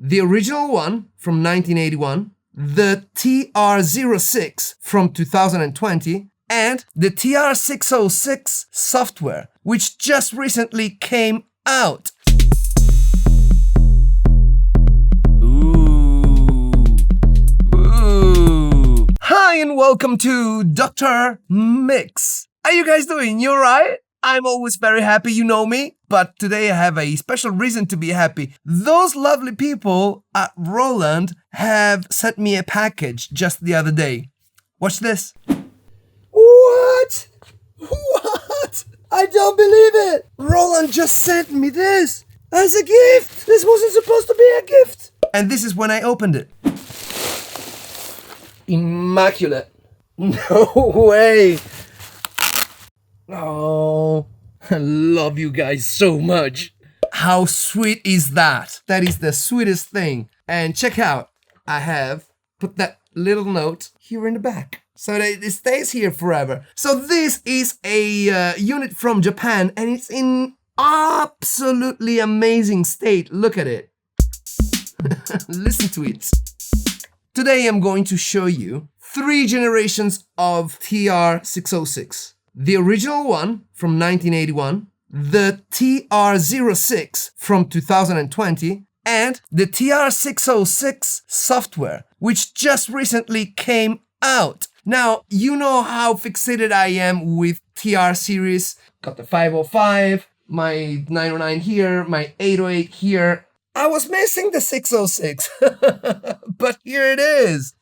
the original one from 1981, the TR-06 from 2020, and the TR-606 software, which just recently came out. Hi and welcome to Dr. Mix. Are you guys doing? You alright? I'm always very happy, you know me, but today I have a special reason to be happy. Those lovely people at Roland have sent me a package just the other day. Watch this. What? What? I don't believe it! Roland just sent me this as a gift! This wasn't supposed to be a gift! And this is when I opened it. Immaculate. No way! Oh, I love you guys so much. How sweet is that? That is the sweetest thing. And check out, I have put that little note here in the back so that it stays here forever. So this is a unit from Japan and it's in absolutely amazing state. Look at it. Listen to it. Today I'm going to show you 3 generations of TR-606. The original one from 1981, the TR-06 from 2020, and the TR-606 software, which just recently came out. Now, you know how fixated I am with TR series. Got the 505, my 909 here, my 808 here. I was missing the 606, but here it is.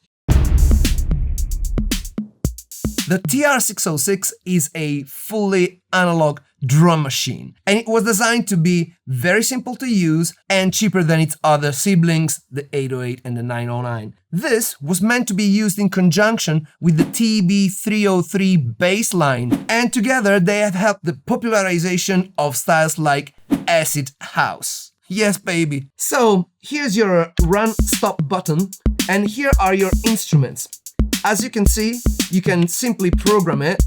The TR-606 is a fully analog drum machine, and it was designed to be very simple to use and cheaper than its other siblings, the 808 and the 909. This was meant to be used in conjunction with the TB303 bass line, and together they have helped the popularization of styles like acid house. Yes, baby. So here's your run stop button, and here are your instruments. As you can see, you can simply program it.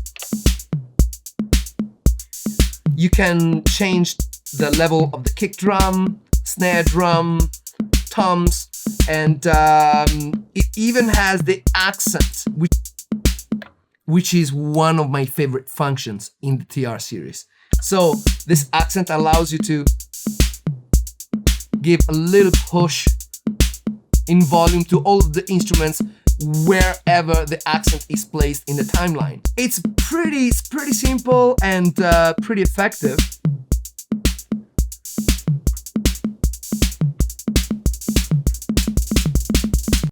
You can change the level of the kick drum, snare drum, toms, and it even has the accent, which is one of my favorite functions in the TR series. So this accent allows you to give a little push in volume to all of the instruments wherever the accent is placed in the timeline. It's pretty simple and pretty effective.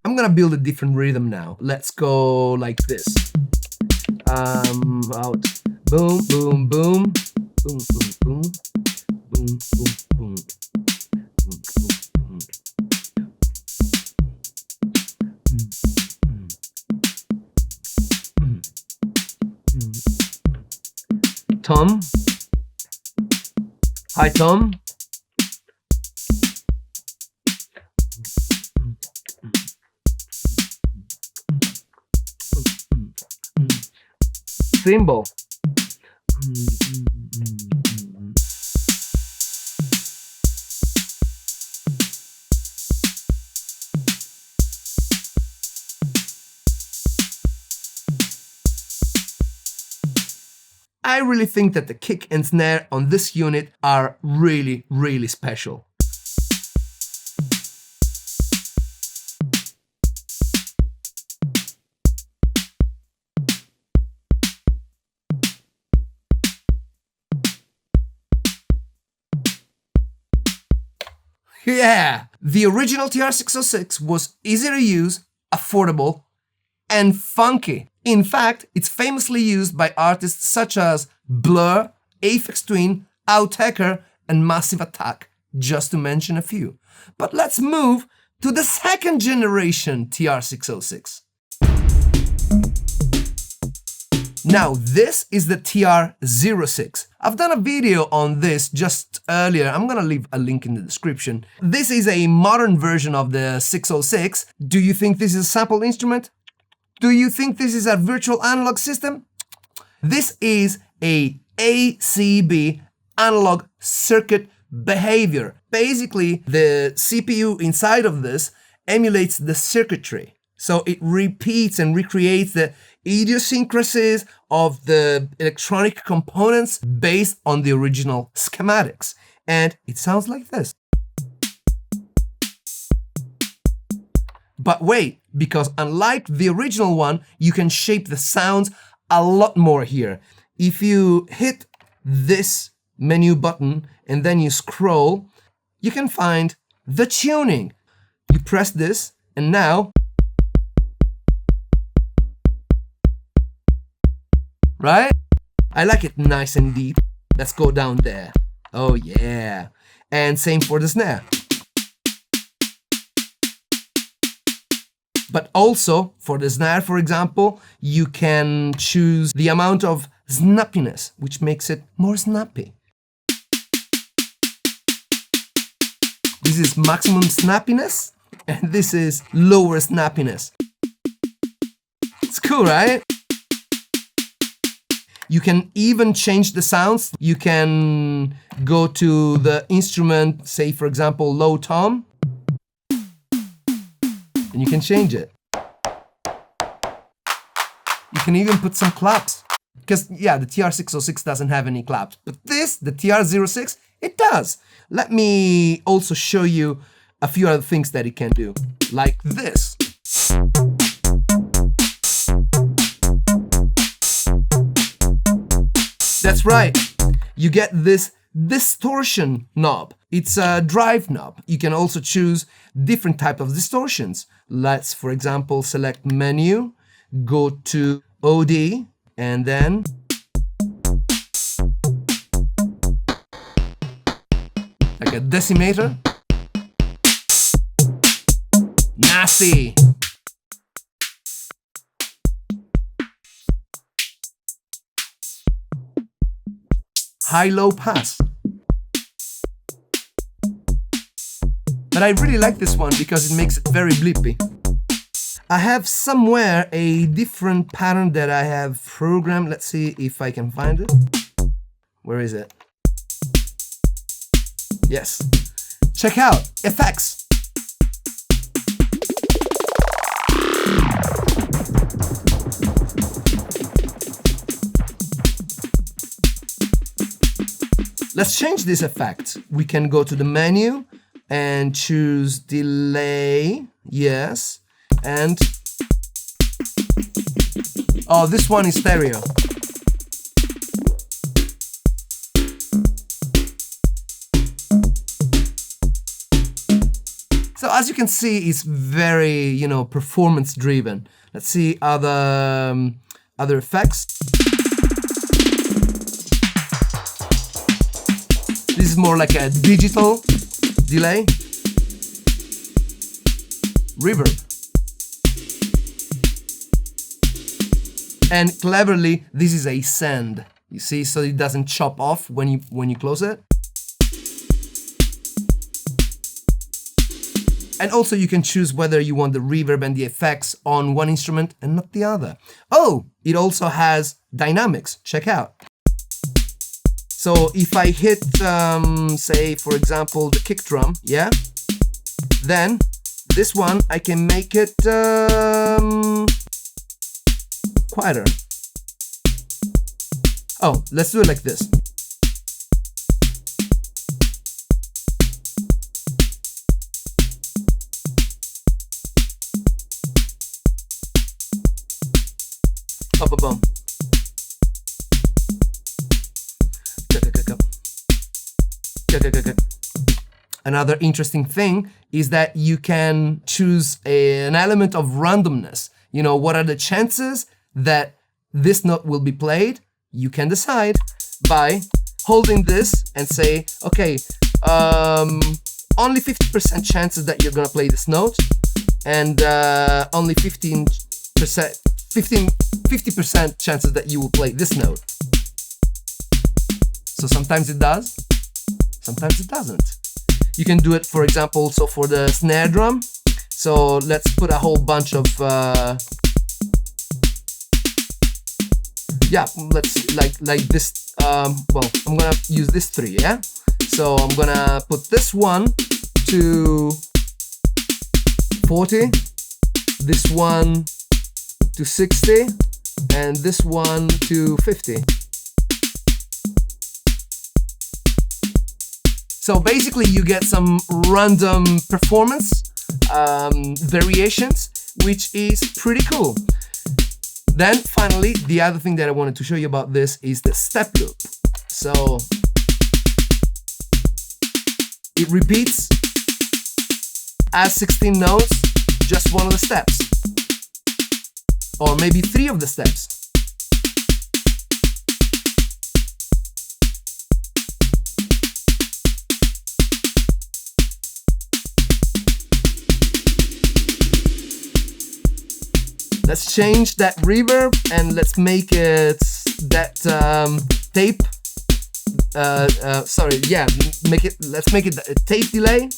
I'm gonna build a different rhythm now. Let's go like this. Out. Boom, boom, boom. Boom, boom, boom. Boom, boom, boom. Tom. Hi, Tom. Cymbal. I really think that the kick and snare on this unit are really special. Yeah! The original TR-606 was easy to use, affordable, and funky. In fact, it's famously used by artists such as Blur, Aphex Twin, Outtaker, and Massive Attack, just to mention a few. But let's move to the second generation TR-606. Now, this is the TR-06. I've done a video on this just earlier. I'm gonna leave a link in the description. This is a modern version of the 606. Do you think this is a sample instrument? Do you think this is a virtual analog system? This is a ACB analog circuit behavior. Basically, the CPU inside of this emulates the circuitry. So it repeats and recreates the idiosyncrasies of the electronic components based on the original schematics. And it sounds like this. But wait, because unlike the original one, you can shape the sounds a lot more here. If you hit this menu button and then you scroll, you can find the tuning. You press this and now, right? I like it nice and deep. Let's go down there. Oh yeah. And same for the snare. But also for the snare, for example, you can choose the amount of snappiness, which makes it more snappy. This is maximum snappiness, and this is lower snappiness. It's cool, right? You can even change the sounds. You can go to the instrument, say for example, low tom, and you can change it. You can even put some claps. Because yeah, the TR-606 doesn't have any claps, but this, the TR-06, it does. Let me also show you a few other things that it can do, like this. That's right, you get this distortion knob. It's a drive knob. You can also choose different type of distortions. Let's, for example, select menu, go to OD, and then like a decimator. Nasty. High-low pass. But I really like this one because it makes it very bleepy. I have somewhere a different pattern that I have programmed. Let's see if I can find it. Where is it? Yes. Check out effects. Let's change this effect. We can go to the menu and choose delay. Yes. And oh, this one is stereo. So as you can see, it's very, performance driven. Let's see other effects. This is more like a digital delay. Reverb. And cleverly, this is a send. You see, so it doesn't chop off when you close it. And also you can choose whether you want the reverb and the effects on one instrument and not the other. Oh, it also has dynamics. Check out. So if I hit, say, for example, the kick drum, yeah, then this one I can make it quieter. Oh, let's do it like this. Ba-ba-bum. Another interesting thing is that you can choose an element of randomness. What are the chances that this note will be played? You can decide by holding this and say, okay, only 50% chances that you're gonna play this note, and only 50% chances that you will play this note. So sometimes it does, sometimes it doesn't. You can do it, for example, also for the snare drum. So let's put a whole bunch of, yeah, let's like this, well, I'm gonna use this 3, yeah? So I'm gonna put this one to 40, this one to 60, and this one to 50. So basically you get some random performance variations, which is pretty cool. Then finally, the other thing that I wanted to show you about this is the step loop. So it repeats as 16 notes, just one of the steps, or maybe 3 of the steps. Let's change that reverb and let's make it that tape. Sorry, yeah, let's make it a tape delay.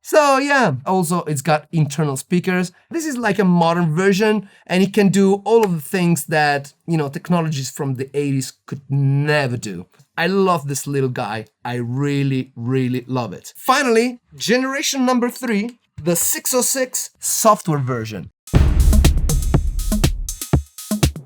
So yeah, also it's got internal speakers. This is like a modern version and it can do all of the things that, you know, technologies from the 80s could never do. I love this little guy. I really, really love it. Finally, generation number 3, the 606 software version.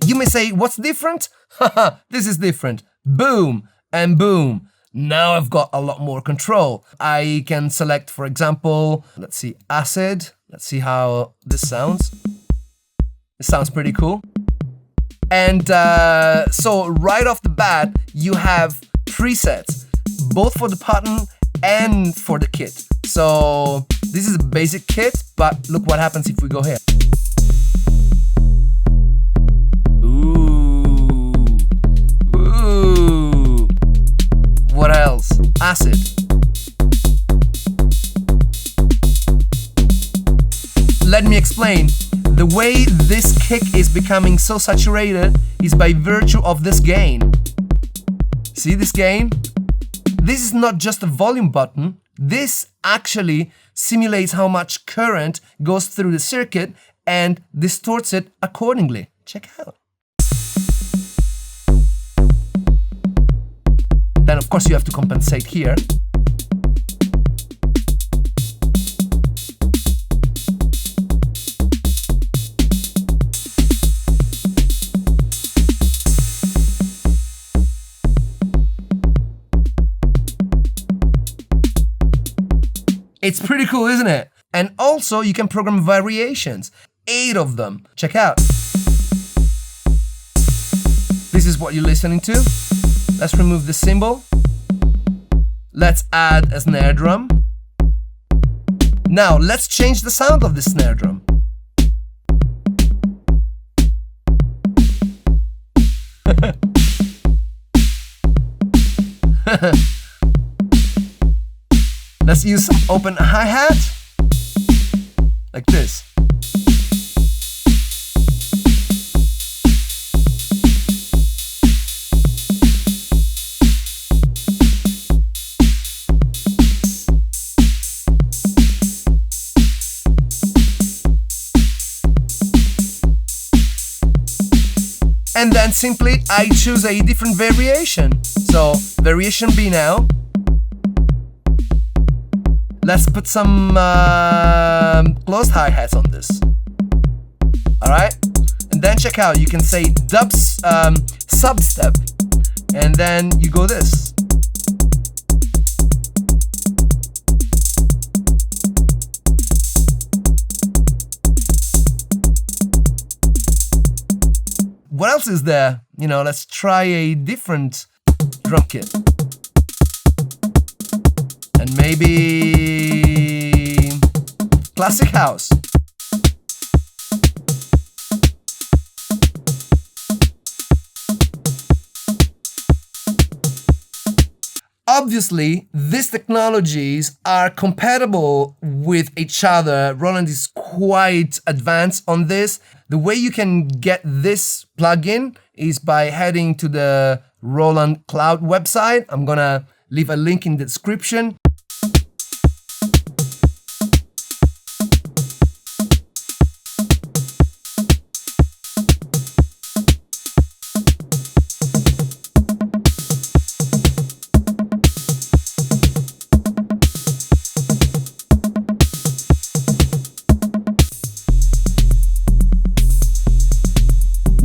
You may say, what's different? Haha, this is different. Boom and boom. Now I've got a lot more control. I can select, for example, let's see, acid. Let's see how this sounds. It sounds pretty cool. And so right off the bat, you have presets, both for the pattern and for the kit. So this is a basic kit, but look what happens if we go here. What else? Acid. Let me explain. The way this kick is becoming so saturated is by virtue of this gain. See this gain? This is not just a volume button. This actually simulates how much current goes through the circuit and distorts it accordingly. Check it out. Then of course you have to compensate here. It's pretty cool, isn't it? And also you can program variations, 8 of them. Check out. This is what you're listening to. Let's remove the cymbal. Let's add a snare drum. Now let's change the sound of the snare drum. Let's use some open hi-hat, like this. And then simply I choose a different variation. So variation B now. Let's put some closed hi-hats on this. All right, and then check out. You can say dubs substep, and then you go this. What else is there? You know, let's try a different drum kit. And maybe classic house. obviously, these technologies are compatible with each other. Roland is quite advanced on this. The way you can get this plugin is by heading to the Roland Cloud website. I'm gonna leave a link in the description.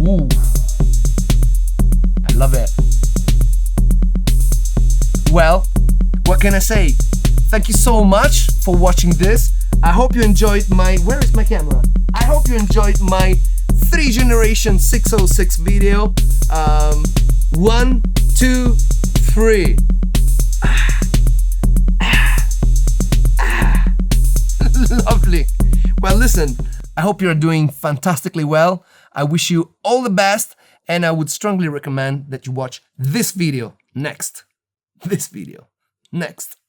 Ooh, I love it. Well, what can I say? Thank you so much for watching this. I hope you enjoyed my, where is my camera? I hope you enjoyed my 3 Generation 606 video. 1, 2, 3. Lovely. Well, listen, I hope you're doing fantastically well. I wish you all the best, and I would strongly recommend that you watch this video next. This video next.